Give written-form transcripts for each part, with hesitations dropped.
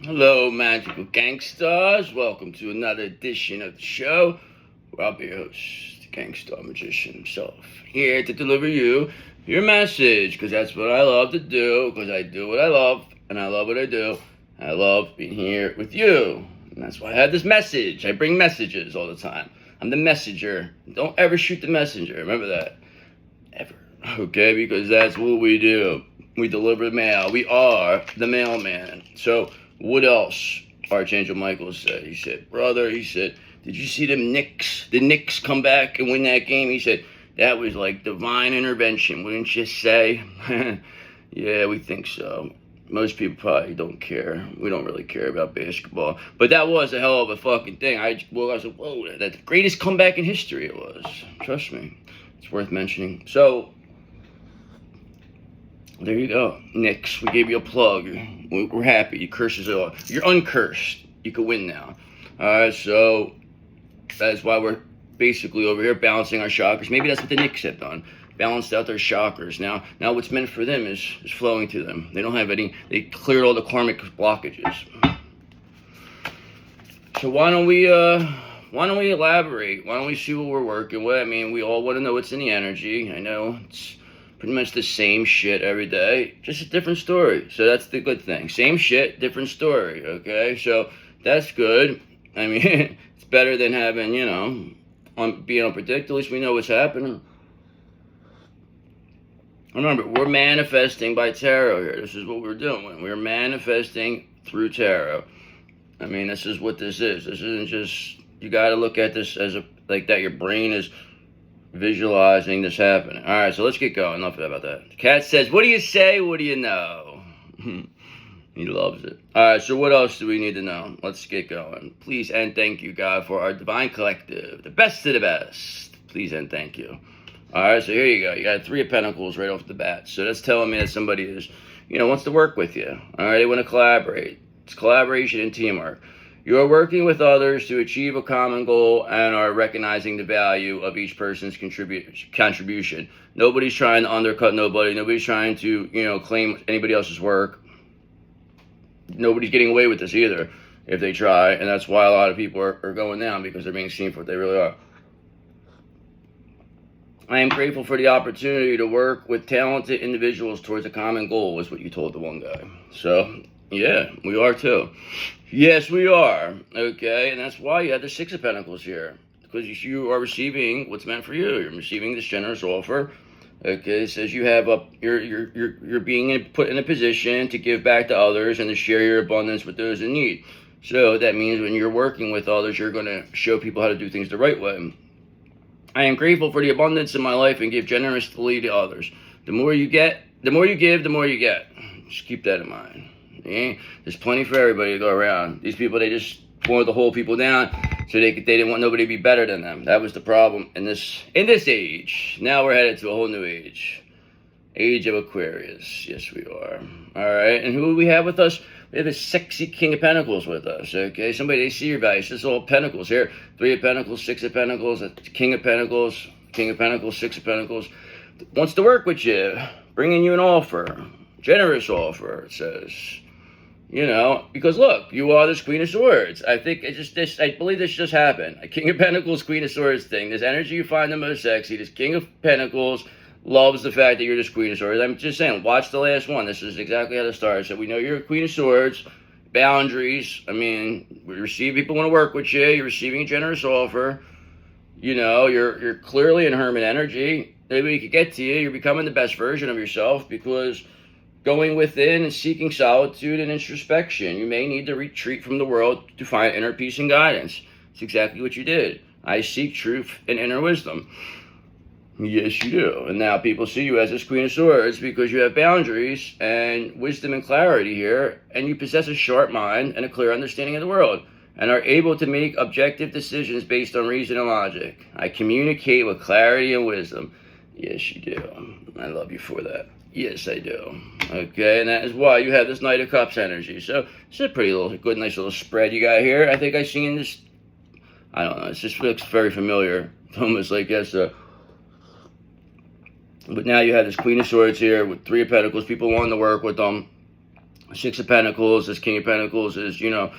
Hello, magical gangsters. Welcome to another edition of the show where I'll be your host, the gangster magician himself, here to deliver you your message, because that's what I love to do, because I do what I love, and I love what I do. I love being here with you, and that's why I have this message. I bring messages all the time. I'm the messenger. Don't ever shoot the messenger. Remember that. Ever. Okay? Because that's what we do. We deliver the mail. We are the mailman. So, what else Archangel Michael said? He said, brother, did you see them Knicks? The Knicks come back and win that game? He said, that was like divine intervention, wouldn't you say? Yeah, we think so. Most people probably don't care. We don't really care about basketball. But that was a hell of a fucking thing. I was like, whoa, that's the greatest comeback in history it was. Trust me. It's worth mentioning. So, there you go. Knicks, we gave you a plug. We're happy. Your curses are off. You're uncursed. You can win now. Alright, so that's why we're basically over here balancing our chakras. Maybe that's what the Knicks have done. Balanced out their chakras. Now what's meant for them is flowing to them. They don't have any, they cleared all the karmic blockages. So why don't we elaborate? Why don't we see what we're working with? I mean, we all want to know what's in the energy. I know it's pretty much the same shit every day, just a different story. So that's the good thing. Same shit, different story, okay? So that's good. I mean, it's better than having, being unpredictable. At least we know what's happening. Remember, we're manifesting by tarot here. This is what we're doing. We're manifesting through tarot. I mean, this is what this is. This isn't just, you got to look at this as like that your brain is visualizing this happening. All right, so let's get going. Enough about that. The cat says, what do you say? What do you know? He loves it. All right, so what else do we need to know? Let's get going. Please and thank you, God, for our divine collective, the best of the best. Please and thank you. All right, so here you go. You got 3 of Pentacles right off the bat. So that's telling me that somebody is, wants to work with you. All right, they want to collaborate. It's collaboration and teamwork. You are working with others to achieve a common goal and are recognizing the value of each person's contribution. Nobody's trying to undercut nobody. Nobody's trying to, claim anybody else's work. Nobody's getting away with this either if they try. And that's why a lot of people are going down, because they're being seen for what they really are. I am grateful for the opportunity to work with talented individuals towards a common goal, is what you told the one guy. So, yeah, we are too. Yes, we are. Okay, and that's why you have the 6 of Pentacles here, because you are receiving what's meant for you. You're receiving this generous offer. Okay, it says you have you're being put in a position to give back to others and to share your abundance with those in need. So that means when you're working with others, you're going to show people how to do things the right way. I am grateful for the abundance in my life and give generously to others. The more you get, the more you give, the more you get. Just keep that in mind. Okay? There's plenty for everybody to go around. These people, they just wanted to hold people down so they didn't want nobody to be better than them. That was the problem in this age. Now we're headed to a whole new age. Age of Aquarius. Yes, we are. All right, and who do we have with us? We have a sexy King of Pentacles with us, okay? Somebody, they see your value. This is all Pentacles here. 3 of Pentacles, 6 of Pentacles, King of Pentacles, 6 of Pentacles. Wants to work with you, bringing you an offer. Generous offer, it says. Because look, you are this Queen of Swords. I think I believe this just happened. A King of Pentacles, Queen of Swords thing. This energy you find the most sexy. This King of Pentacles loves the fact that you're this Queen of Swords. I'm just saying, watch the last one. This is exactly how it starts. So we know you're a Queen of Swords. Boundaries. I mean, people want to work with you. You're receiving a generous offer. You're clearly in hermit energy. Maybe we could get to you. You're becoming the best version of yourself, because going within and seeking solitude and introspection. You may need to retreat from the world to find inner peace and guidance. It's exactly what you did. I seek truth and inner wisdom. Yes, you do. And now people see you as this Queen of Swords because you have boundaries and wisdom and clarity here, and you possess a sharp mind and a clear understanding of the world, and are able to make objective decisions based on reason and logic. I communicate with clarity and wisdom. Yes, you do. I love you for that. Yes, I do. Okay, and that is why you have this Knight of Cups energy. So it's a pretty good, nice little spread you got here. I think I've seen this. I don't know. It just looks very familiar. It's almost like yes. But now you have this Queen of Swords here with 3 of Pentacles. People wanting to work with them. Six of Pentacles, this King of Pentacles is, you know,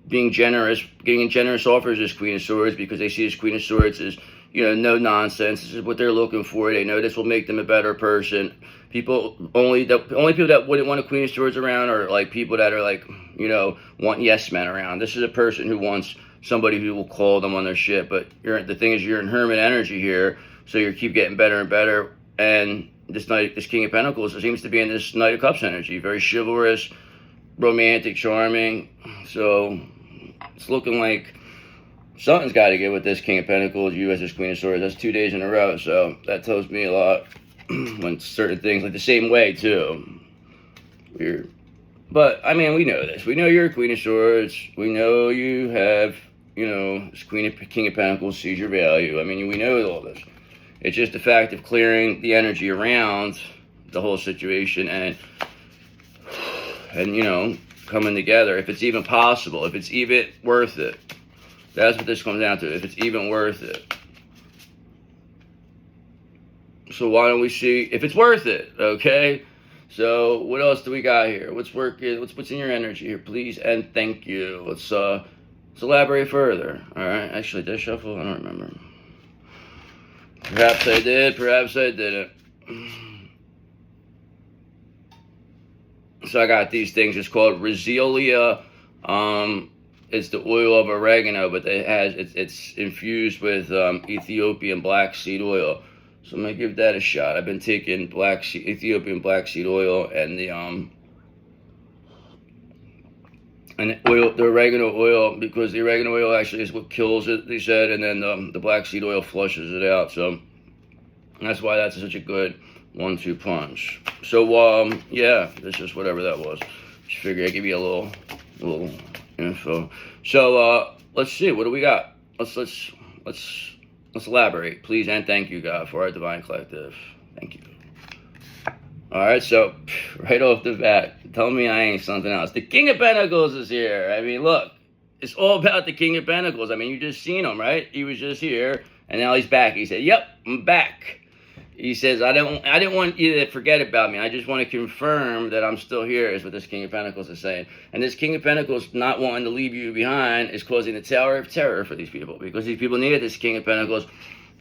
being generous, getting generous offers as Queen of Swords, because they see this Queen of Swords as, you know, no nonsense. This is what they're looking for. They know this will make them a better person. The only people that wouldn't want a Queen of Swords around are like people that are like, you know, want yes men around. This is a person who wants somebody who will call them on their shit. But the thing is, you're in Hermit energy here, so you keep getting better and better. And this King of Pentacles, it seems to be in this Knight of Cups energy, very chivalrous, romantic, charming. So it's looking like something's got to give with this King of Pentacles, you as this Queen of Swords. That's 2 days in a row, so that tells me a lot. When certain things, like the same way too. Weird. But, I mean, we know this. We know you're a Queen of Swords. We know you have, you know, this King of Pentacles sees your value. I mean, we know all this. It's just the fact of clearing the energy around the whole situation and you know, coming together. If it's even possible. If it's even worth it. That's what this comes down to. If it's even worth it. So why don't we see if it's worth it, okay? So what else do we got here? What's in your energy here, please and thank you. Let's elaborate further. All right. Actually, did I shuffle? I don't remember. Perhaps I did. Perhaps I didn't. So I got these things. It's called Roselia. It's the oil of oregano, but it's infused with Ethiopian black seed oil. So I'm gonna give that a shot. I've been taking Ethiopian black seed oil and the oregano oil, because the oregano oil actually is what kills it, they said, and then the black seed oil flushes it out. So that's why that's such a good 1-2 punch. So yeah, that's just whatever that was. Just figure I'd give you a little info. So let's see, what do we got? Let's elaborate, please and thank you, God, for our Divine Collective. Thank you. All right, so right off the bat, tell me I ain't something else. The King of Pentacles is here. I mean, look, it's all about the King of Pentacles. I mean, you just seen him, right? He was just here, and now he's back. He said, "Yep, I'm back." He says, I didn't want you to forget about me. I just want to confirm that I'm still here," is what this King of Pentacles is saying. And this King of Pentacles not wanting to leave you behind is causing the Tower of Terror for these people, because these people needed this King of Pentacles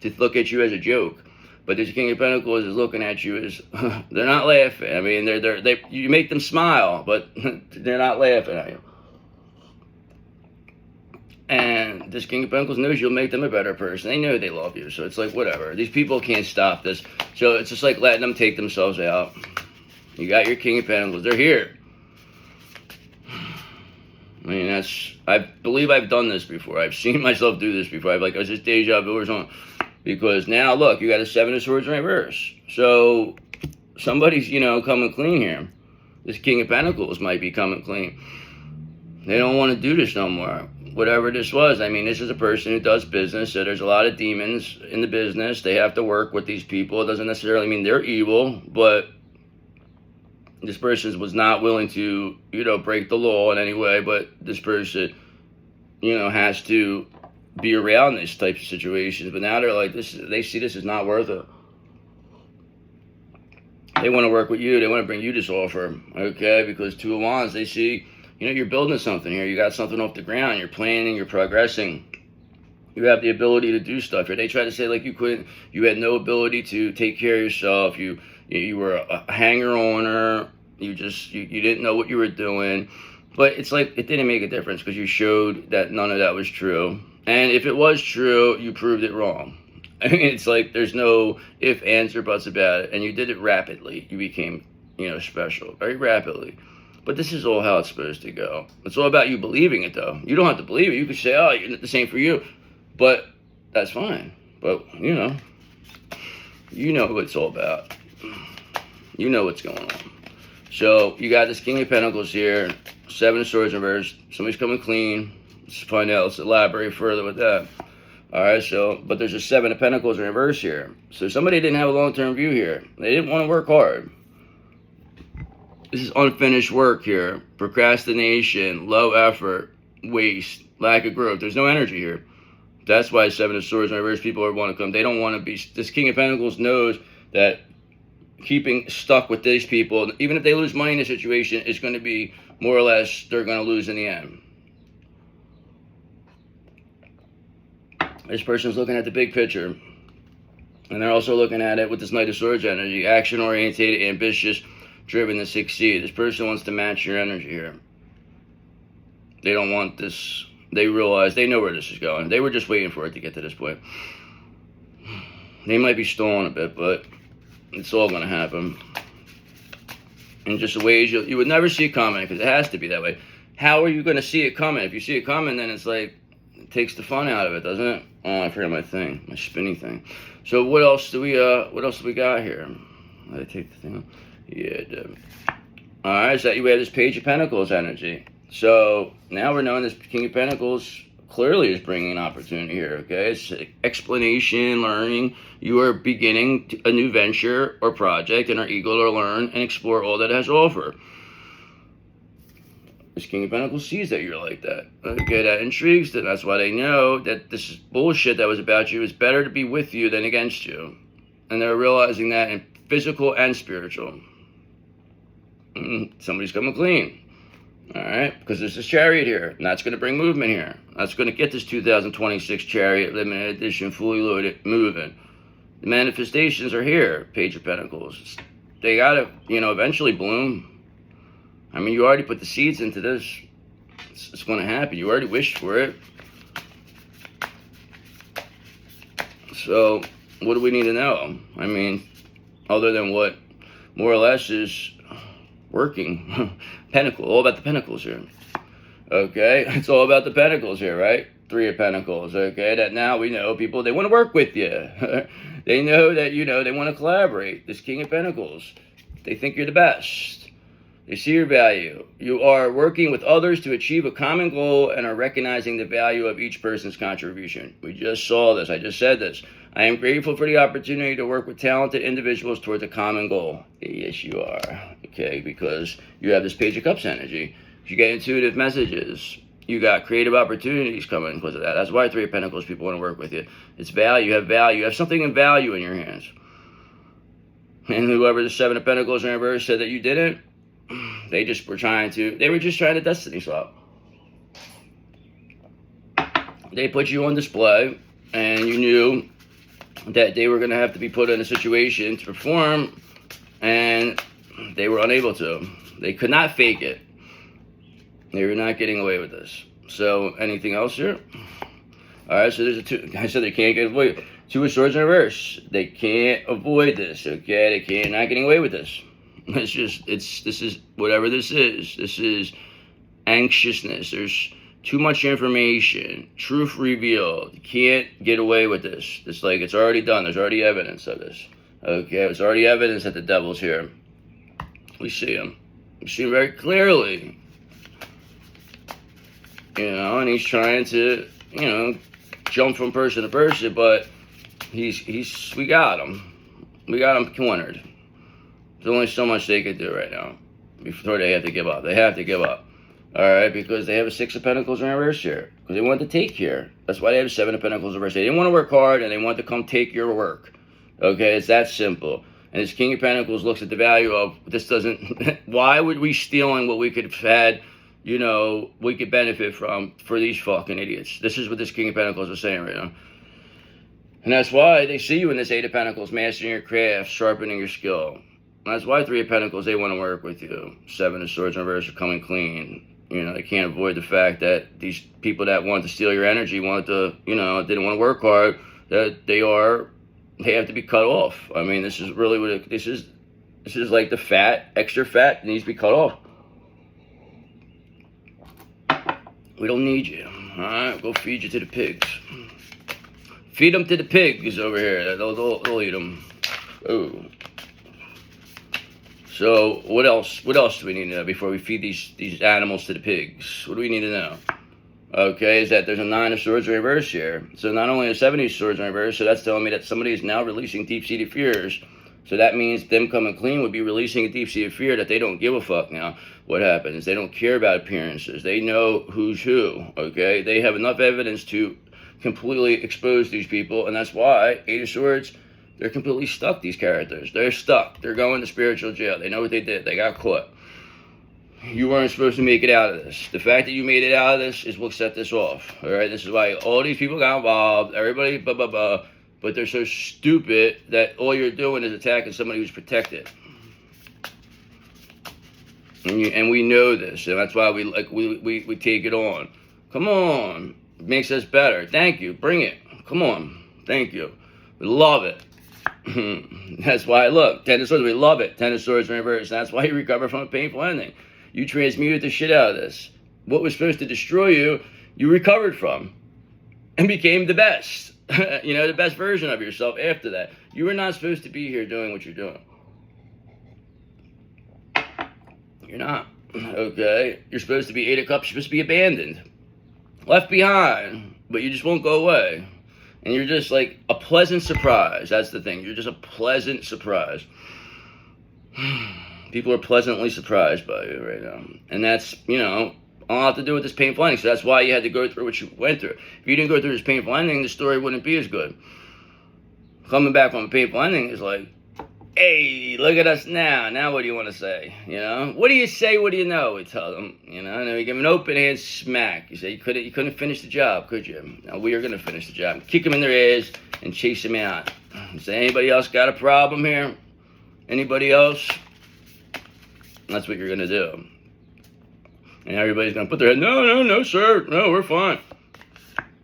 to look at you as a joke. But this King of Pentacles is looking at you as, they're not laughing. I mean, you make them smile, but they're not laughing at you. And this King of Pentacles knows you'll make them a better person. They know they love you, so it's like, whatever. These people can't stop this. So it's just like letting them take themselves out. You got your King of Pentacles. They're here. I mean, I believe I've done this before. I've seen myself do this before. I was just deja vu or something. Because now, look, you got a 7 of Swords in reverse. So somebody's, you know, coming clean here. This King of Pentacles might be coming clean. They don't want to do this no more. Whatever this was. I mean, this is a person who does business, so there's a lot of demons in the business. They have to work with these people. It doesn't necessarily mean they're evil, but this person was not willing to, you know, break the law in any way, but this person, you know, has to be around these types of situations. But now they're like, they see this is not worth it. They want to work with you. They want to bring you this offer, okay? Because 2 of Wands, they see, you know, you're building something here. You got something off the ground. You're planning. You're progressing. You have the ability to do stuff here. They try to say like you couldn't. You had no ability to take care of yourself. You were a hanger-oner. You didn't know what you were doing. But it's like it didn't make a difference because you showed that none of that was true. And if it was true, you proved it wrong. I mean, it's like there's no if, ands, or buts about it. And you did it rapidly. You became, you know, special very rapidly. But this is all how it's supposed to go. It's all about you believing it, though. You don't have to believe it. You could say, oh, the same for you. But that's fine. But, you know what it's all about. You know what's going on. So you got this King of Pentacles here, 7 of Swords in reverse. Somebody's coming clean. Let's find out. Let's elaborate further with that. All right, so, but there's a 7 of Pentacles in reverse here. So somebody didn't have a long-term view here. They didn't want to work hard. This is unfinished work here. Procrastination, low effort, waste, lack of growth. There's no energy here. That's why 7 of Swords in reverse people want to come. They don't want to be. This King of Pentacles knows that keeping stuck with these people, even if they lose money in the situation, it's going to be more or less they're going to lose in the end. This person's looking at the big picture, and they're also looking at it with this Knight of Swords energy, action-oriented, ambitious, driven to succeed. This person wants to match your energy here. They don't want this. They realize, they know where this is going. They were just waiting for it to get to this point. They might be stalling a bit, but it's all going to happen. In just ways you would never see it coming, because it has to be that way. How are you going to see it coming? If you see it coming, then it's like, it takes the fun out of it, doesn't it? Oh, I forgot my thing, my spinny thing. So what else do we got here? Did I take the thing off? Yeah, it did. All right, so we have this Page of Pentacles energy. So now we're knowing this King of Pentacles clearly is bringing an opportunity here, okay? It's explanation, learning. You are beginning a new venture or project and are eager to learn and explore all that it has to offer. This King of Pentacles sees that you're like that. Okay, that intrigues them. That's why they know that this bullshit that was about you is better to be with you than against you. And they're realizing that in physical and spiritual. Somebody's coming clean. All right, because there's this Chariot here, and that's going to bring movement here. That's going to get this 2026 Chariot limited edition fully loaded moving. The manifestations are here. Page of Pentacles. They got to, eventually bloom. I mean, you already put the seeds into this. It's going to happen. You already wished for it. So, what do we need to know? I mean, other than what more or less is working. Pentacle, all about the Pentacles here. Okay, it's all about the Pentacles here, right? Three of Pentacles, okay? That now we know people, they want to work with you. They know that, they want to collaborate. This King of Pentacles, they think you're the best. They see your value. You are working with others to achieve a common goal and are recognizing the value of each person's contribution. We just saw this. I just said this. I am grateful for the opportunity to work with talented individuals towards a common goal. Yes, you are. Okay, because you have this Page of Cups energy. You get intuitive messages. You got creative opportunities coming because of that. That's why Three of Pentacles people want to work with you. It's value. You have value. You have something in value in your hands. And whoever the Seven of Pentacles in reverse said that you didn't, they were just trying to destiny swap. They put you on display, and you knew that they were going to have to be put in a situation to perform, and they were unable to. They could not fake it. They were not getting away with this. So, anything else here? All right, so there's a two. I said they can't get avoid. Two of Swords in reverse. They can't avoid this, okay? Not getting away with this. This is whatever this is. This is anxiousness. There's too much information. Truth revealed. You can't get away with this. It's like it's already done. There's already evidence of this. Okay, there's already evidence that the devil's here. We see him. We see him very clearly. And he's trying to, jump from person to person, but we got him. We got him cornered. There's only so much they could do right now before they have to give up. They have to give up. All right, because they have a Six of Pentacles in reverse here. Because they want to take here. That's why they have a Seven of Pentacles in reverse. They didn't want to work hard, and they want to come take your work. Okay, it's that simple. And this King of Pentacles looks at the value of, this doesn't, why would we stealing what we could have had, we could benefit from for these fucking idiots? This is what this King of Pentacles is saying right now. And that's why they see you in this Eight of Pentacles, mastering your craft, sharpening your skill. And that's why Three of Pentacles, they want to work with you. Seven of Swords in reverse are coming clean. They can't avoid the fact that these people that want to steal your energy, didn't want to work hard, that they have to be cut off. I mean, this is really what this is like the fat, extra fat needs to be cut off. We don't need you. All right, go feed you to the pigs. Feed them to the pigs over here. They'll eat them. Oh. So what else? What else do we need to know before we feed these animals to the pigs? What do we need to know? Okay, is that there's a Nine of Swords in reverse here. So not only a Seven of Swords in reverse, so that's telling me that somebody is now releasing deep-seated fears. So that means them coming clean would be releasing a deep-seated fear that they don't give a fuck now. What happens? They don't care about appearances. They know who's who, okay? They have enough evidence to completely expose these people, and that's why Eight of Swords, They're completely stuck, these characters. They're stuck. They're going to spiritual jail. They know what they did. They got caught. You weren't supposed to make it out of this. The fact that you made it out of this is what set this off. All right, this is why all these people got involved. Everybody, blah, blah, blah. But they're so stupid that all you're doing is attacking somebody who's protected. And we know this, and that's why we take it on. Come on. It makes us better. Thank you. Bring it. Come on. Thank you. We love it. That's why, look, Ten of Swords, we love it. Ten of Swords in reverse. That's why you recover from a painful ending. You transmuted the shit out of this. What was supposed to destroy you, you recovered from. And became the best. The best version of yourself after that. You were not supposed to be here doing what you're doing. You're not. Okay? You're supposed to be Eight of Cups. You're supposed to be abandoned. Left behind. But you just won't go away. And you're just like a pleasant surprise. That's the thing. You're just a pleasant surprise. People are pleasantly surprised by you right now. And that's, a lot to do with this painful ending. So that's why you had to go through what you went through. If you didn't go through this painful ending, the story wouldn't be as good. Coming back from a painful ending is like, hey, look at us now. Now what do you want to say? What do you say? What do you know? We tell them. And then we give them an open hand smack. You say you couldn't finish the job, could you? No, we are going to finish the job. Kick them in their ass and chase them out. Say, anybody else got a problem here? Anybody else? That's what you're going to do. And everybody's going to put their head, no, sir. No, we're fine.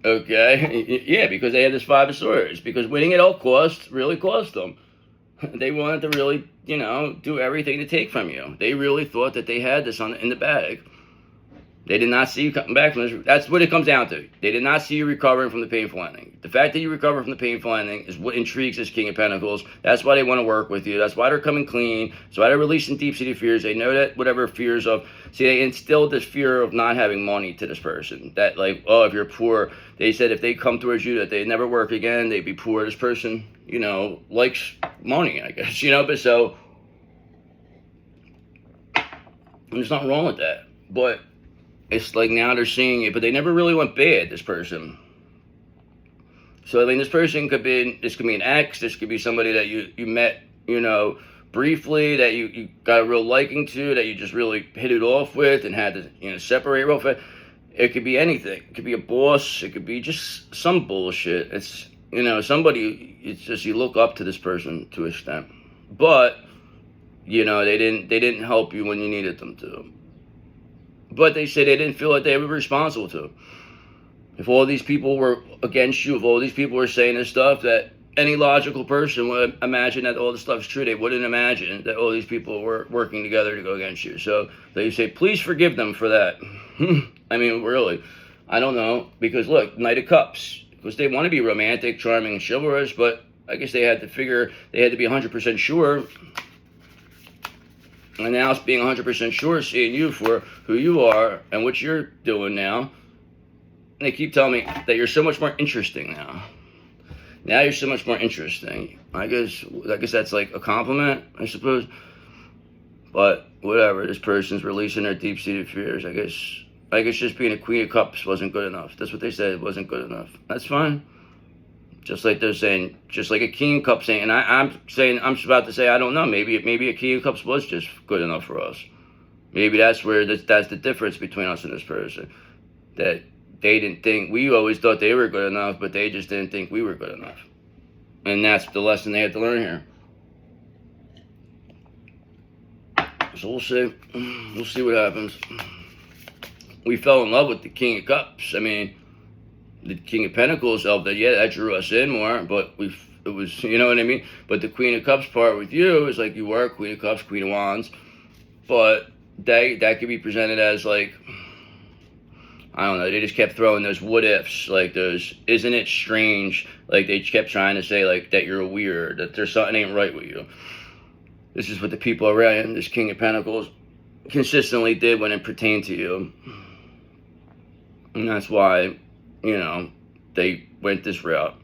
Okay. Yeah, because they had this Five of Swords. Because winning at all costs really cost them. They wanted to really, do everything to take from you. They really thought that they had this in the bag. They did not see you coming back from this. That's what it comes down to. They did not see you recovering from the painful ending. The fact that you recover from the painful ending is what intrigues this King of Pentacles. That's why they want to work with you. That's why they're coming clean. That's why they're releasing deep-seated fears. They know that whatever fears of... See, they instilled this fear of not having money to this person. That, like, oh, if you're poor... They said if they come towards you that they'd never work again, they'd be poor. This person, likes money, I guess. But so... There's nothing wrong with that. But... It's like now they're seeing it, but they never really went bad, this person. So, this person could be an ex, this could be somebody that you met, briefly, that you got a real liking to, that you just really hit it off with and had to, separate real fast. It could be anything. It could be a boss. It could be just some bullshit. It's, somebody, it's just you look up to this person to an extent. But, they didn't help you when you needed them to. But they said they didn't feel like they were responsible to. If all these people were against you, if all these people were saying this stuff, that any logical person would imagine that all this stuff's true. They wouldn't imagine that all these people were working together to go against you. So they say, please forgive them for that. Really. I don't know. Because look, Knight of Cups. Because they want to be romantic, charming, and chivalrous, but I guess they had to be 100% sure. And now it's being 100% sure, seeing you for who you are and what you're doing now. And they keep telling me that you're so much more interesting now. Now you're so much more interesting. I guess that's like a compliment, I suppose. But whatever, this person's releasing their deep-seated fears. I guess just being a Queen of Cups wasn't good enough. That's what they said, it wasn't good enough. That's fine. Just like they're saying, just like a King of Cups saying, and I'm about to say, I don't know, maybe a King of Cups was just good enough for us. Maybe that's where that's the difference between us and this person. That they didn't think, we always thought they were good enough, but they just didn't think we were good enough. And that's the lesson they had to learn here. So we'll see. We'll see what happens. We fell in love with the King of Cups. The King of Pentacles helped that, that drew us in more, but it was, you know what I mean? But the Queen of Cups part with you is like you were Queen of Cups, Queen of Wands, but that could be presented as like, I don't know, they just kept throwing those what ifs, like those, isn't it strange? Like they kept trying to say like that you're weird, that there's something ain't right with you. This is what the people around this King of Pentacles consistently did when it pertained to you. And that's why, they went this route.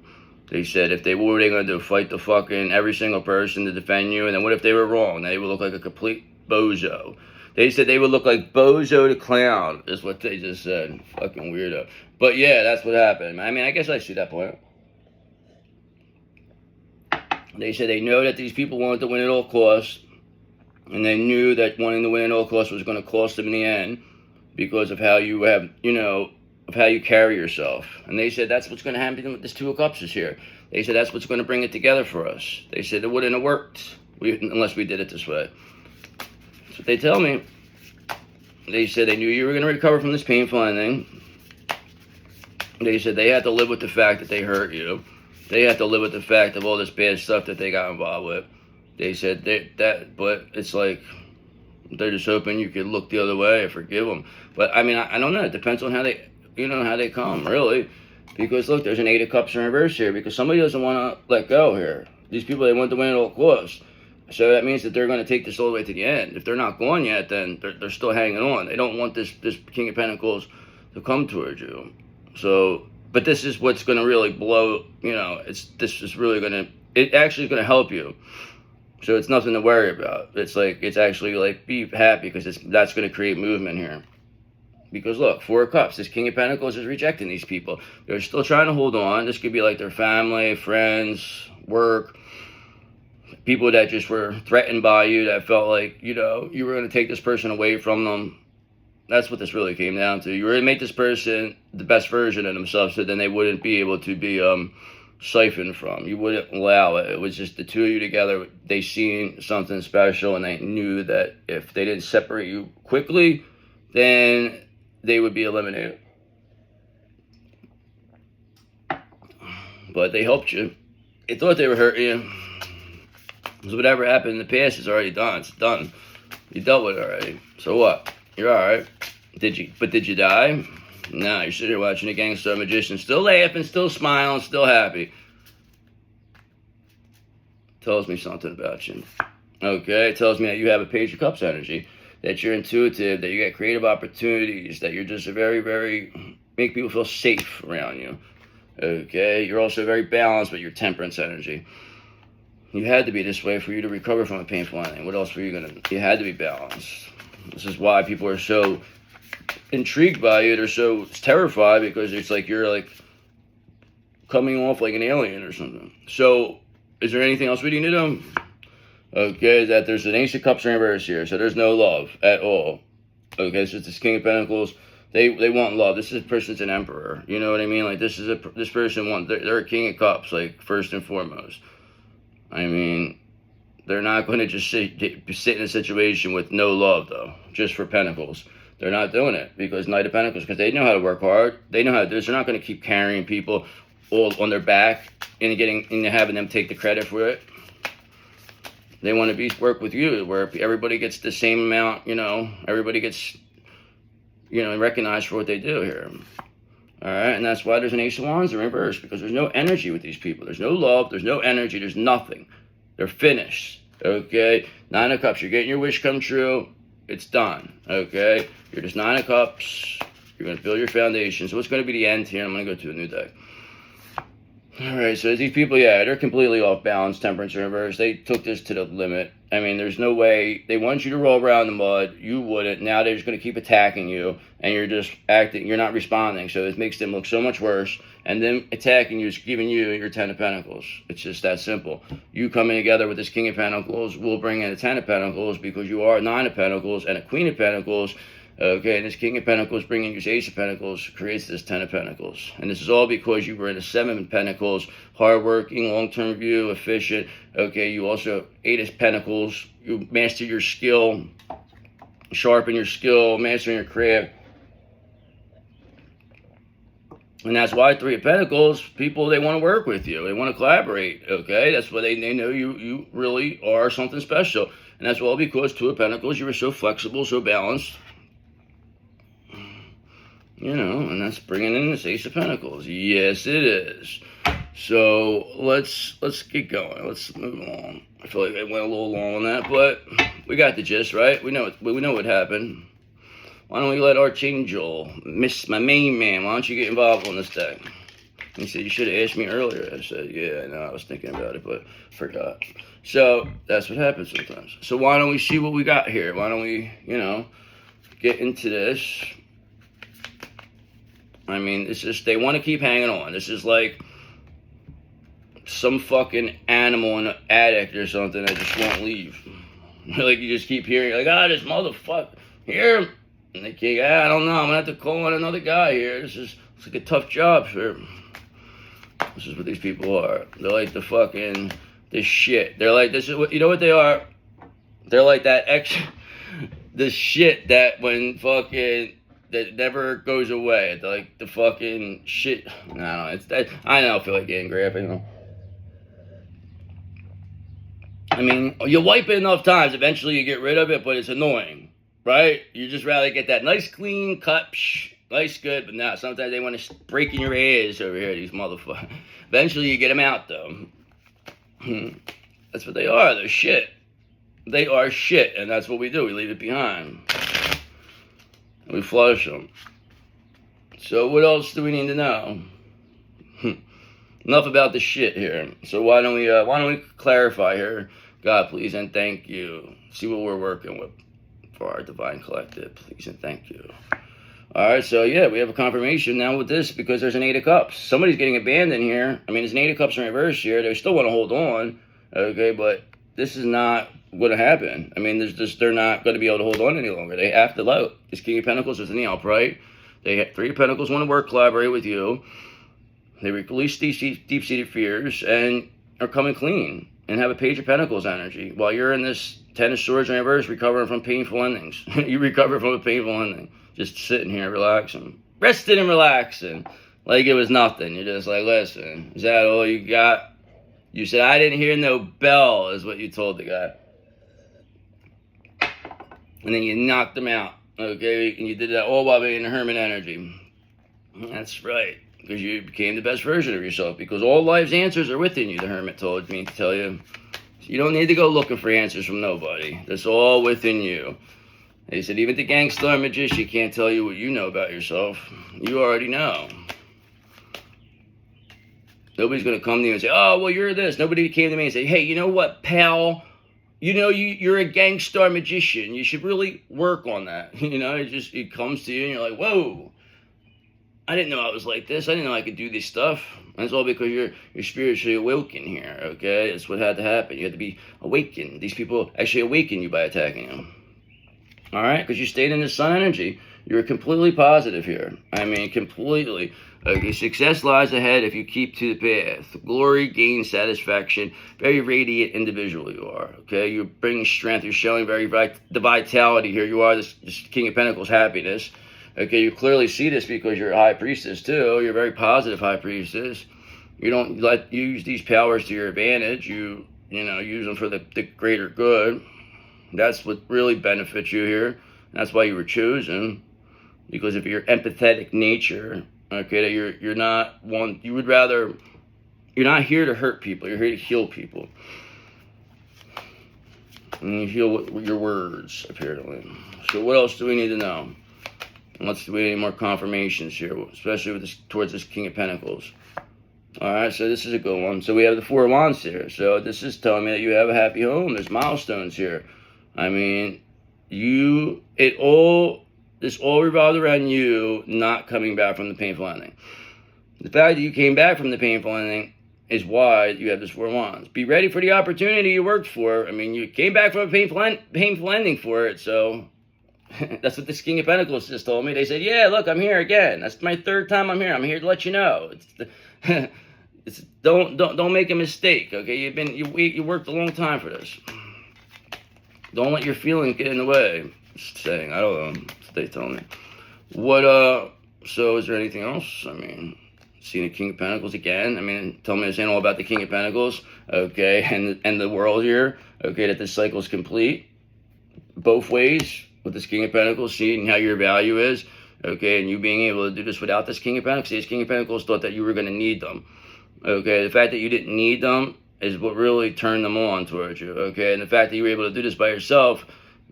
They said if what were they going to do? Fight the fucking every single person to defend you? And then what if they were wrong? They would look like a complete bozo. They said they would look like Bozo the Clown, is what they just said. Fucking weirdo. But yeah, that's what happened. I guess I see that point. They said they know that these people wanted to win at all costs, and they knew that wanting to win at all costs was going to cost them in the end because of how you have, of how you carry yourself. And they said that's what's going to happen with this Two of Cups is here. They said that's what's going to bring it together for us. They said it wouldn't have worked unless we did it this way. That's what they tell me. They said they knew you were going to recover from this painful ending. They said they had to live with the fact that they hurt you. They had to live with the fact of all this bad stuff that they got involved with. They said but it's like they're just hoping you could look the other way and forgive them. But I mean, I don't know. It depends on how they come, really. Because look, there's an Eight of Cups in reverse here because somebody doesn't want to let go here. These people, they want to win at all costs. So that means that they're going to take this all the way to the end. If they're not gone yet, then they're still hanging on. They don't want this King of Pentacles to come towards you. So, but this is what's going to really blow, this is really going to, it actually is going to help you. So it's nothing to worry about. It's like, it's actually like, be happy because that's going to create movement here. Because look, Four of Cups, this King of Pentacles is rejecting these people. They're still trying to hold on. This could be like their family, friends, work, people that just were threatened by you, that felt like, you were going to take this person away from them. That's what this really came down to. You were going to make this person the best version of themselves so then they wouldn't be able to be siphoned from. You wouldn't allow it. It was just the two of you together. They seen something special and they knew that if they didn't separate you quickly, then they would be eliminated. But they helped you. They thought they were hurting you. Because whatever happened in the past is already done. It's done. You dealt with it already. So what? You're alright. Did you die? No, you're sitting here watching a gangster magician, still laughing, still smiling, still happy. Tells me something about you. Okay, it tells me that you have a Page of Cups energy, that you're intuitive, that you get creative opportunities, that you're just a very, very, make people feel safe around you. Okay, you're also very balanced with your Temperance energy. You had to be this way for you to recover from a painful ending. What else were you gonna? You had to be balanced. This is why people are so intrigued by you. They're so terrified because it's like you're like coming off like an alien or something. So, is there anything else we need to know? Okay, that there's an Ace of Cups in reverse here, so there's no love at all. Okay, so it's this King of Pentacles. They want love. This person's an Emperor. You know what I mean? Like this person wants. They're a King of Cups, like first and foremost. I mean, they're not going to just sit in a situation with no love, though, just for Pentacles. They're not doing it because Knight of Pentacles, because they know how to work hard. They know how to do this. They're not going to keep carrying people all on their back and having them take the credit for it. They want to work with you where everybody gets the same amount, everybody gets, recognized for what they do here. All right, and that's why there's an Ace of Wands in reverse, because there's no energy with these people. There's no love, there's no energy, there's nothing. They're finished, okay? Nine of Cups, you're getting your wish come true. It's done, okay? You're just Nine of Cups. You're going to build your foundation. So what's going to be the end here? I'm going to go to a new deck. All right, so these people, they're completely off balance, Temperance in reverse. They took this to the limit. I mean, there's no way. They want you to roll around in the mud. You wouldn't. Now they're just going to keep attacking you, and you're just acting. You're not responding, so it makes them look so much worse. And them attacking you is giving you your Ten of Pentacles. It's just that simple. You coming together with this King of Pentacles will bring in a Ten of Pentacles because you are a Nine of Pentacles and a Queen of Pentacles. Okay, and this King of Pentacles bringing you Ace of Pentacles creates this Ten of Pentacles. And this is all because you were in a Seven of Pentacles, hardworking, long-term view, efficient. Okay, you also Eight of Pentacles. You master your skill, sharpen your skill, mastering your craft. And that's why Three of Pentacles, people, they want to work with you. They want to collaborate, okay? That's why they know you really are something special. And that's all because Two of Pentacles, you were so flexible, so balanced. And that's bringing in this Ace of Pentacles. Yes, it is. So let's get going. Let's move along. I feel like I went a little long on that, but we got the gist, right? We know what happened. Why don't we let Archangel, my main man, why don't you get involved on this deck? He said, you should have asked me earlier. I said, yeah, no, I was thinking about it, but forgot. So that's what happens sometimes. So why don't we see what we got here? Why don't we, get into this? I mean, it's just, they want to keep hanging on. This is like some fucking animal, an addict or something that just won't leave. Like, you just keep hearing, like, this motherfucker, here. And they can't, I don't know, I'm gonna have to call on another guy here. It's like a tough job, sir. This is what these people are. They're like this shit. They're like, this is what, you know what they are? They're like the shit that when fucking, that never goes away. They're like the fucking shit. I don't know, it's that, I don't feel like getting graphic, you know. I mean, you wipe it enough times, eventually you get rid of it, but it's annoying, right? You just rather get that nice clean cut, nice good, but now sometimes they want to break in your ass over here, these motherfuckers. Eventually you get them out, though. That's what they are, they're shit. They are shit, and that's what we do, we leave it behind. And we flush them. So what else do we need to know? Enough about the shit here. So why don't we clarify here? God, please and thank you. See what we're working with for our divine collective. Please and thank you. All right, so yeah, we have a confirmation now with this because there's an 8 of Cups. Somebody's getting abandoned here. I mean, there's an 8 of Cups in reverse here. They still want to hold on, okay, but this is not going to happen. I mean, they're not going to be able to hold on any longer. They have to let. This King of Pentacles is in the upright. They have 3 of Pentacles, want to work, collaborate with you. They release deep-seated fears and are coming clean and have a Page of Pentacles energy. While you're in this 10 of Swords in reverse, recovering from painful endings. You recover from a painful ending. Just sitting here relaxing. Resting and relaxing. Like it was nothing. You're just like, listen, is that all you got? You said, I didn't hear no bell, is what you told the guy. And then you knocked him out. Okay? And you did that all while being in hermit energy. That's right. Because you became the best version of yourself. Because all life's answers are within you, the hermit told me to tell you. So you don't need to go looking for answers from nobody. That's all within you. They said even the gangster magician can't tell you what you know about yourself. You already know. Nobody's going to come to you and say, oh, well, you're this. Nobody came to me and said, hey, you know what, pal? You know, you're a gangster magician. You should really work on that. You know, it comes to you and you're like, whoa. I didn't know I was like this. I didn't know I could do this stuff. And it's all because you're spiritually awoken here, okay? That's what had to happen. You had to be awakened. These people actually awaken you by attacking them. All right? Because you stayed in the sun energy. You're completely positive here. I mean, completely. Okay, success lies ahead if you keep to the path. Glory, gain, satisfaction. Very radiant individual you are, okay? You're bringing strength. You're showing the vitality here. You are this King of Pentacles, happiness. Okay, you clearly see this because you're a high priestess too. You're a very positive high priestess. You don't use these powers to your advantage. You use them for the greater good. That's what really benefits you here. That's why you were chosen, because of your empathetic nature. Okay, that you're not one. You're not here to hurt people. You're here to heal people. And you heal with your words, apparently. So what else do we need to know? Let's do any more confirmations here, especially with towards this King of Pentacles. All right, so this is a good one. So we have the 4 of Wands here. So this is telling me that you have a happy home. There's milestones here. I mean, this all revolved around you not coming back from the painful ending. The fact that you came back from the painful ending is why you have this 4 of Wands. Be ready for the opportunity you worked for. I mean, you came back from a painful ending for it, so that's what this King of Pentacles just told me. They said, yeah, look, I'm here again. That's my 3rd time I'm here. I'm here to let you know. Don't make a mistake, okay? You worked a long time for this. Don't let your feelings get in the way. Just saying, I don't know. That's what they told me. So is there anything else? I mean, seeing the King of Pentacles again. I mean, tell me this ain't all about the King of Pentacles, okay? And the world here, okay, that this cycle is complete. Both ways. With this King of Pentacles, seeing how your value is, okay, and you being able to do this without this King of Pentacles. This King of Pentacles thought that you were going to need them, okay? The fact that you didn't need them is what really turned them on towards you, okay? And the fact that you were able to do this by yourself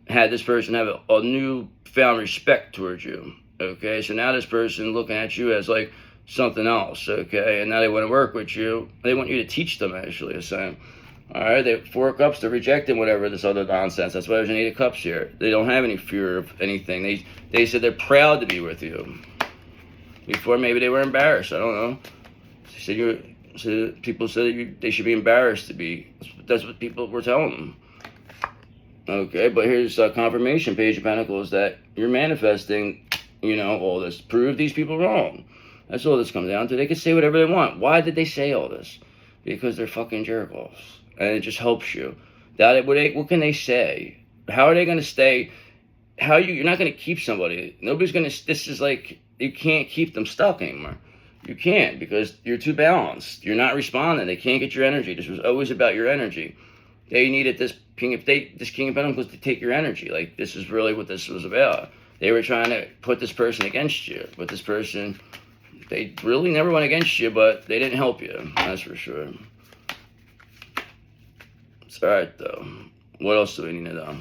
had this person have a newfound respect towards you, okay? So now this person looking at you as like something else, okay? And now they want to work with you. They want you to teach them, actually, the same. All right, they have 4 of Cups. They're rejecting whatever this other nonsense. That's why there's an 8 of Cups here. They don't have any fear of anything. They said they're proud to be with you. Before, maybe they were embarrassed. I don't know. They said So people said they should be embarrassed to be. That's what people were telling them. Okay, but here's a confirmation, Page of Pentacles, that you're manifesting, all this. Prove these people wrong. That's all this comes down to. They can say whatever they want. Why did they say all this? Because they're fucking jerk-offs. And it just helps you. What can they say? How are they going to stay? You're not going to keep somebody. Nobody's going to, this is like, you can't keep them stuck anymore. You can't, because you're too balanced. You're not responding. They can't get your energy. This was always about your energy. They needed this King of Pentacles to take your energy. Like, this is really what this was about. They were trying to put this person against you. But this person, they really never went against you, but they didn't help you. That's for sure. It's alright, though. What else do we need to know?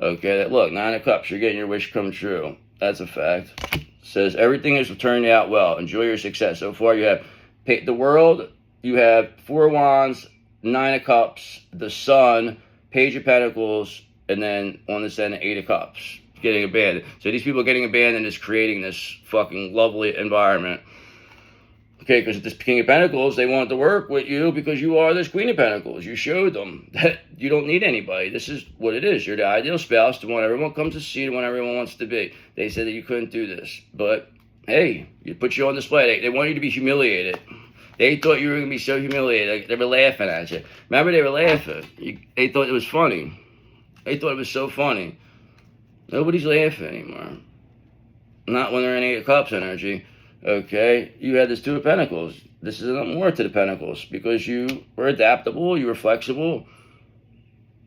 Okay, look, 9 of Cups. You're getting your wish come true. That's a fact. It says, everything is turning out well. Enjoy your success. So far, you have the World. You have 4 of Wands, 9 of Cups, the Sun, Page of Pentacles, and then on this end, 8 of Cups. Getting abandoned. So these people getting abandoned is creating this fucking lovely environment. Okay, because this King of Pentacles, they want to work with you because you are this Queen of Pentacles. You showed them that you don't need anybody. This is what it is. You're the ideal spouse, the one everyone comes to see, the one everyone wants to be. They said that you couldn't do this. But, hey, you put you on display. They want you to be humiliated. They thought you were going to be so humiliated. Like, they were laughing at you. Remember, they were laughing. They thought it was funny. They thought it was so funny. Nobody's laughing anymore. Not when they're in 8 of Cups energy. Okay, you had this 2 of Pentacles. This is more to the Pentacles because you were adaptable, you were flexible.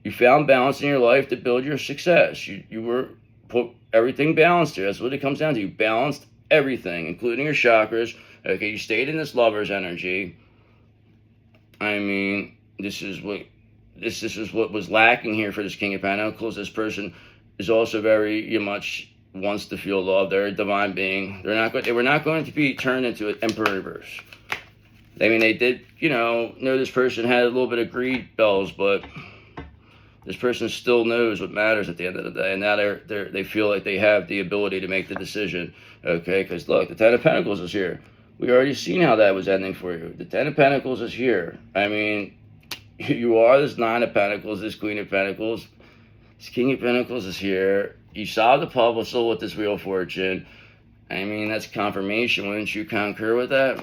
You found balance in your life to build your success. You were put everything balanced here. That's what it comes down to. You balanced everything, including your chakras. Okay, you stayed in this Lover's energy. I mean, this is what was lacking here for this King of Pentacles. This person is also very much wants to feel love. They're a divine being. They were not going to be turned into an Emperor reverse. I mean, they did, know this person had a little bit of greed bells, but this person still knows what matters at the end of the day. And now they feel like they have the ability to make the decision. Okay, because look, the 10 of Pentacles is here. We already seen how that was ending for you. The 10 of Pentacles is here. I mean, you are this 9 of Pentacles, this Queen of Pentacles. This King of Pentacles is here. You solved the puzzle with this Wheel of Fortune. I mean, that's confirmation. Wouldn't you concur with that?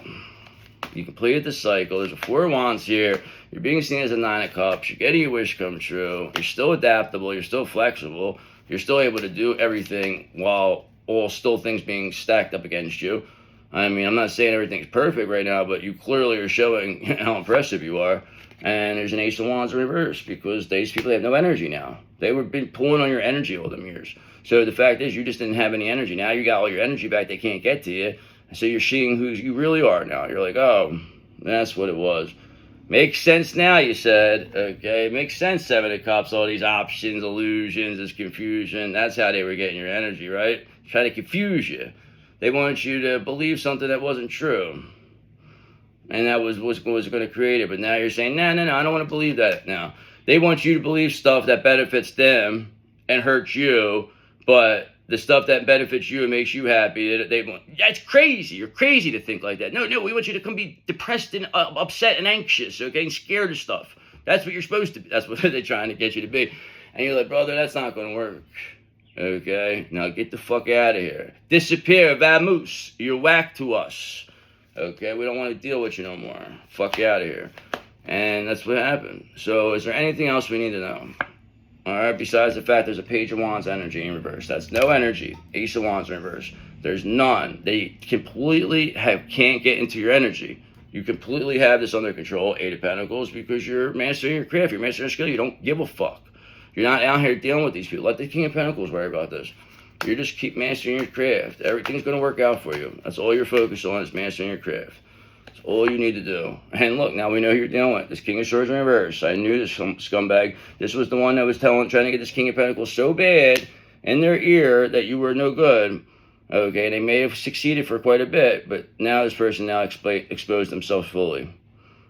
You completed the cycle. There's a 4 of Wands here. You're being seen as a 9 of Cups. You're getting your wish come true. You're still adaptable. You're still flexible. You're still able to do everything while all still things being stacked up against you. I mean, I'm not saying everything's perfect right now, but you clearly are showing how impressive you are. And there's an Ace of Wands in reverse because these people have no energy now. They were been pulling on your energy all them years. So the fact is, you just didn't have any energy. Now you got all your energy back. They can't get to you. So you're seeing who you really are now. You're like, oh, that's what it was. Makes sense now, you said. Okay, makes sense, 7 of Cups, all these options, illusions, this confusion. That's how they were getting your energy, right? Trying to confuse you. They wanted you to believe something that wasn't true. And that was what was going to create it. But now you're saying, no, I don't want to believe that now. They want you to believe stuff that benefits them and hurts you, but the stuff that benefits you and makes you happy, they want, that's crazy. You're crazy to think like that. No, we want you to come be depressed and upset and anxious, okay, and scared of stuff. That's what you're supposed to be. That's what they're trying to get you to be. And you're like, brother, that's not going to work. Okay, now get the fuck out of here. Disappear, vamoose. You're whack to us. Okay, we don't want to deal with you no more. Fuck you out of here. And that's what happened. So is there anything else we need to know? Alright, besides the fact there's a Page of Wands energy in reverse. That's no energy. Ace of Wands in reverse. There's none. They completely can't get into your energy. You completely have this under control, 8 of Pentacles, because you're mastering your craft. You're mastering your skill. You don't give a fuck. You're not out here dealing with these people. Let the King of Pentacles worry about this. You just keep mastering your craft. Everything's going to work out for you. That's all you're focused on is mastering your craft. That's all you need to do. And look, now we know who you're dealing with. This King of Swords in reverse. I knew this scumbag. This was the one that was trying to get this King of Pentacles so bad in their ear that you were no good. Okay, they may have succeeded for quite a bit, but now this person now exposed themselves fully.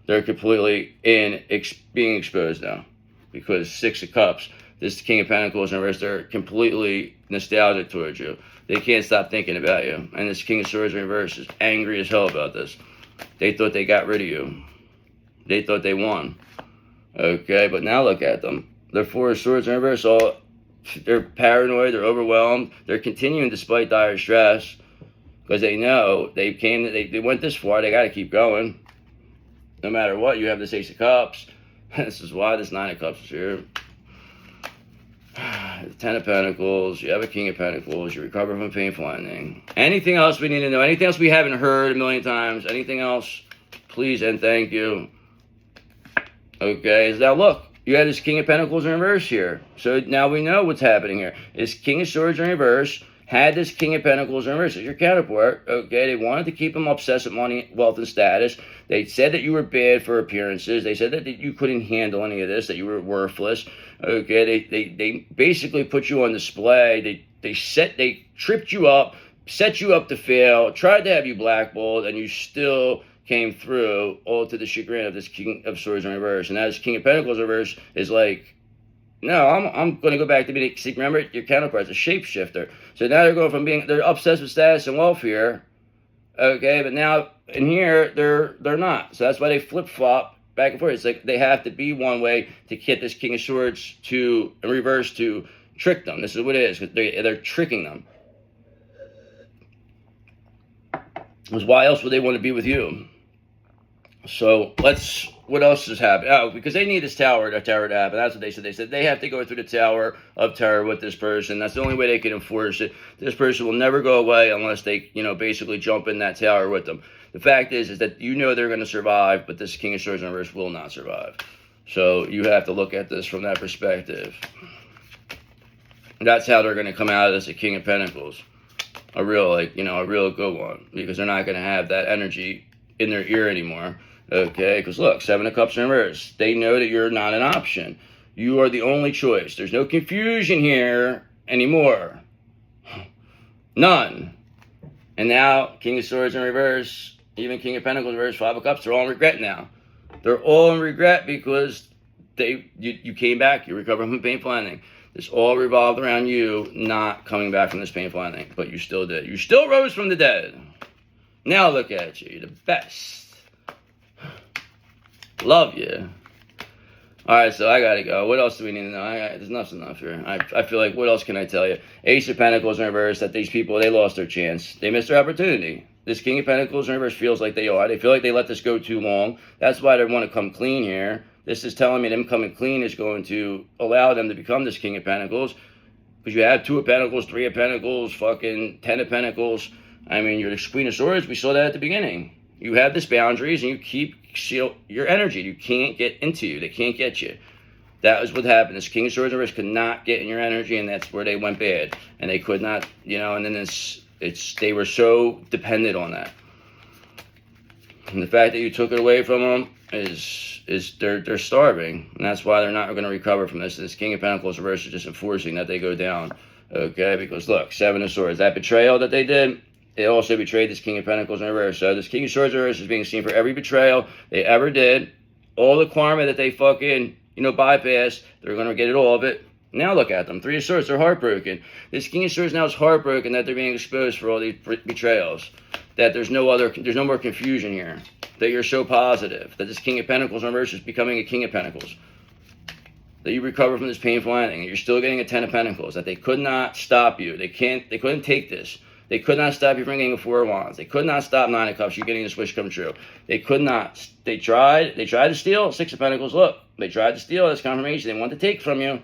They're completely being exposed now. Because 6 of Cups, this King of Pentacles in reverse, they're completely nostalgic towards you. They can't stop thinking about you. And this King of Swords in reverse is angry as hell about this. They thought they got rid of you. They thought they won. Okay, but now look at them. They're Four of Swords in reverse. They're paranoid. They're overwhelmed. They're continuing despite dire stress because they know they went this far. They got to keep going. No matter what, you have this Ace of Cups. This is why this Nine of Cups is here. The Ten of Pentacles. You have a King of Pentacles. You recover from a painful ending. Anything else we need to know? Anything else we haven't heard a million times? Anything else? Please and thank you. Okay, now look. You have this King of Pentacles in reverse here. So now we know what's happening here. This King of Swords in reverse had this King of Pentacles in reverse. It's your counterpart. Okay, they wanted to keep him obsessed with money, wealth, and status. They said that you were bad for appearances. They said that you couldn't handle any of this, that you were worthless. Okay, they basically put you on display. They tripped you up, set you up to fail, tried to have you blackballed, and you still came through, all to the chagrin of this King of Swords in reverse. And now this King of Pentacles in reverse is like, no, I'm going to go back to being, see, remember, your counterpart's a shapeshifter. So now they're going from they're obsessed with status and wealth here, okay, but now in here, they're not. So that's why they flip-flop back and forth. It's like they have to be one way to get this King of Swords in reverse to trick them. This is what it is, because they're tricking them. Because why else would they want to be with you? So what else has happened? Oh, because they need this tower to happen. That's what they said. They said they have to go through the Tower of Terror with this person. That's the only way they can enforce it. This person will never go away unless they, basically jump in that tower with them. The fact is that they're going to survive, but this King of Swords in reverse will not survive. So you have to look at this from that perspective. That's how they're going to come out of this, a King of Pentacles. A real good one. Because they're not going to have that energy in their ear anymore. Okay, because look, Seven of Cups in reverse. They know that you're not an option. You are the only choice. There's no confusion here anymore. None. And now, King of Swords in reverse, even King of Pentacles in reverse, Five of Cups, they're all in regret now. They're all in regret because you came back, you recovered from a painful ending. This all revolved around you not coming back from this painful ending, but you still did. You still rose from the dead. Now look at you, you're the best. Love you. Alright, so I gotta go. What else do we need to know? There's enough here. I feel like, what else can I tell you? Ace of Pentacles in reverse, that these people, they lost their chance. They missed their opportunity. This King of Pentacles in reverse feels like they are. They feel like they let this go too long. That's why they want to come clean here. This is telling me them coming clean is going to allow them to become this King of Pentacles. Because you have Two of Pentacles, Three of Pentacles, fucking Ten of Pentacles. I mean, you're the Queen of Swords. We saw that at the beginning. You have this boundaries and you keep your energy. You can't get into you. They can't get you. That was what happened. This King of Swords in reverse could not get in your energy, and that's where they went bad. And they could not, and then they were so dependent on that. And the fact that you took it away from them is they're starving, and that's why they're not going to recover from this. This King of Pentacles reverse is just enforcing that they go down. Okay, because look, Seven of Swords, that betrayal that they did. They also betrayed this King of Pentacles in reverse. So this King of Swords in reverse is being seen for every betrayal they ever did. All the karma that they fucking, bypassed. They're going to get all of it. Now look at them. Three of Swords, they're heartbroken. This King of Swords now is heartbroken that they're being exposed for all these betrayals. That there's no more confusion here. That you're so positive. That this King of Pentacles in reverse is becoming a King of Pentacles. That you recover from this painful ending. And you're still getting a Ten of Pentacles. That they could not stop you. They couldn't take this. They could not stop you from getting a Four of Wands. They could not stop Nine of Cups, you getting this wish come true. They could not. They tried to steal. Six of Pentacles, look. They tried to steal this confirmation. They wanted to take from you.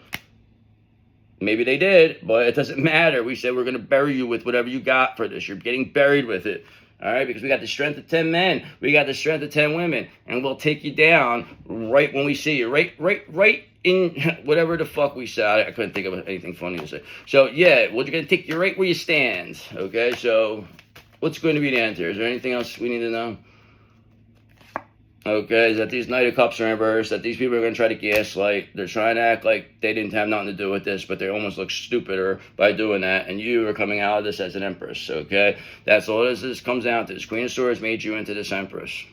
Maybe they did, but it doesn't matter. We said we're going to bury you with whatever you got for this. You're getting buried with it. All right, because we got the strength of 10 men. We got the strength of 10 women. And we'll take you down right when we see you. Right in whatever the fuck we said. I couldn't think of anything funny to say. So, yeah, we're going to take you right where you stand. Okay, so what's going to be the answer? Is there anything else we need to know? Okay, is that these Knight of Cups are in reverse, that these people are going to try to gaslight. They're trying to act like they didn't have nothing to do with this, but they almost look stupider by doing that, and you are coming out of this as an Empress, okay? That's all this comes down to. This Queen of Swords made you into this Empress.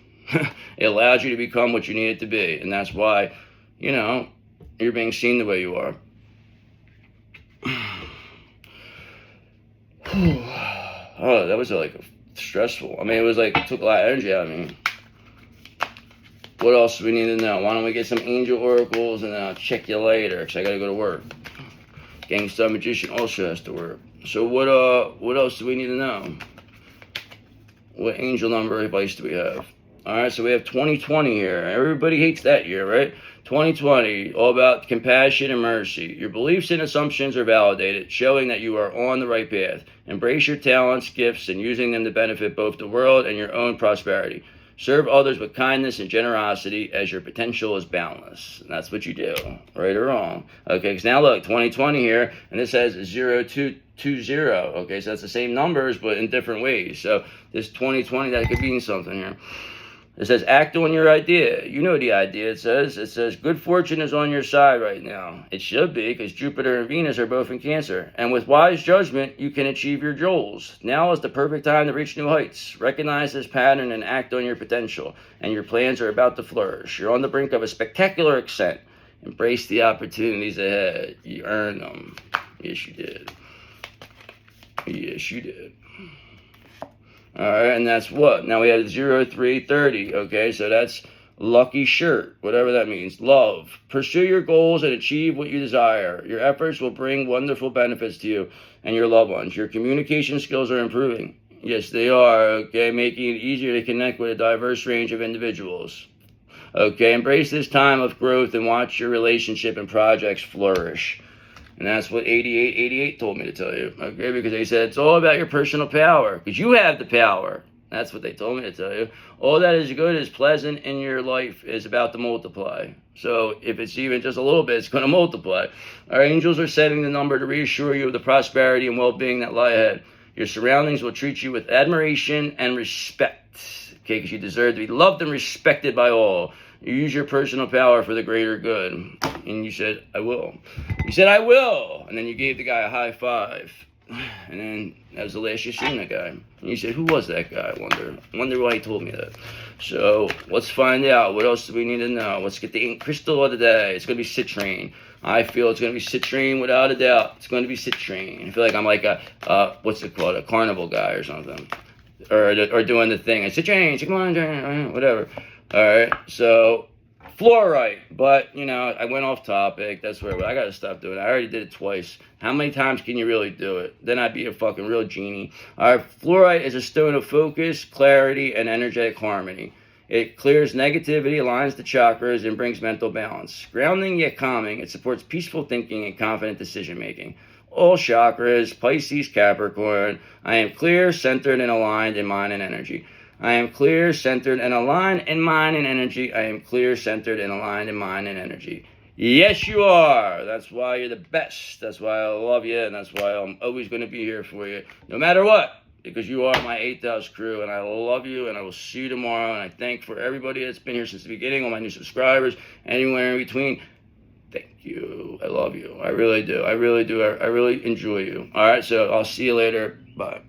It allows you to become what you needed to be, and that's why, you're being seen the way you are. Oh, that was stressful. I mean, it was like, it took a lot of energy out of me. What else do we need to know? Why don't we get some angel oracles and then I'll check you later because I got to go to work. Gangsta Magician also has to work. So what else do we need to know? What angel number advice do we have? All right, so we have 2020 here. Everybody hates that year, right? 2020, all about compassion and mercy. Your beliefs and assumptions are validated, showing that you are on the right path. Embrace your talents, gifts, and using them to benefit both the world and your own prosperity. Serve others with kindness and generosity as your potential is boundless. And that's what you do, right or wrong. Okay, because now look, 2020 here, and this has 0220. Okay, so that's the same numbers, but in different ways. So this 2020, that could mean something here. It says, act on your idea. You know the idea. It says, good fortune is on your side right now. It should be, because Jupiter and Venus are both in Cancer. And with wise judgment, you can achieve your goals. Now is the perfect time to reach new heights. Recognize this pattern and act on your potential. And your plans are about to flourish. You're on the brink of a spectacular ascent. Embrace the opportunities ahead. You earned them. Yes, you did. Yes, you did. All right, and that's what? Now we have 0330, okay? So that's lucky shirt, whatever that means. Love. Pursue your goals and achieve what you desire. Your efforts will bring wonderful benefits to you and your loved ones. Your communication skills are improving. Yes, they are, okay? Making it easier to connect with a diverse range of individuals. Okay, embrace this time of growth and watch your relationship and projects flourish. And that's what 8888 told me to tell you, okay? Because they said it's all about your personal power, because you have the power. That's what they told me to tell you. All that is good, is pleasant in your life is about to multiply. So if it's even just a little bit, it's going to multiply. Our angels are setting the number to reassure you of the prosperity and well-being that lie ahead. Your surroundings will treat you with admiration and respect, okay? Because you deserve to be loved and respected by all. You use your personal power for the greater good. And you said, I will. You said, I will. And then you gave the guy a high five. And then that was the last you seen that guy. And you said, who was that guy? I wonder why he told me that. So let's find out. What else do we need to know? Let's get the ink crystal of the day. It's going to be citrine. I feel it's going to be citrine without a doubt. It's going to be citrine. I feel like I'm like a what's it called? A carnival guy or something. Or doing the thing. Citrine, come on, whatever. All right, so fluorite, but you know, I went off topic. That's where I got to stop doing it. I already did it twice. How many times can you really do it? Then I'd be a fucking real genie. All right, fluorite is a stone of focus, clarity, and energetic harmony. It clears negativity, aligns the chakras, and brings mental balance. Grounding yet calming, it supports peaceful thinking and confident decision making. All chakras, Pisces, Capricorn. I am clear, centered, and aligned in mind and energy. I am clear, centered, and aligned in mind and energy. I am clear, centered, and aligned in mind and energy. Yes, you are. That's why you're the best. That's why I love you, and that's why I'm always going to be here for you, no matter what, because you are my 8th house crew, and I love you, and I will see you tomorrow, and I thank for everybody that's been here since the beginning, all my new subscribers, anywhere in between. Thank you. I love you. I really do. I really do. I really enjoy you. All right, so I'll see you later. Bye.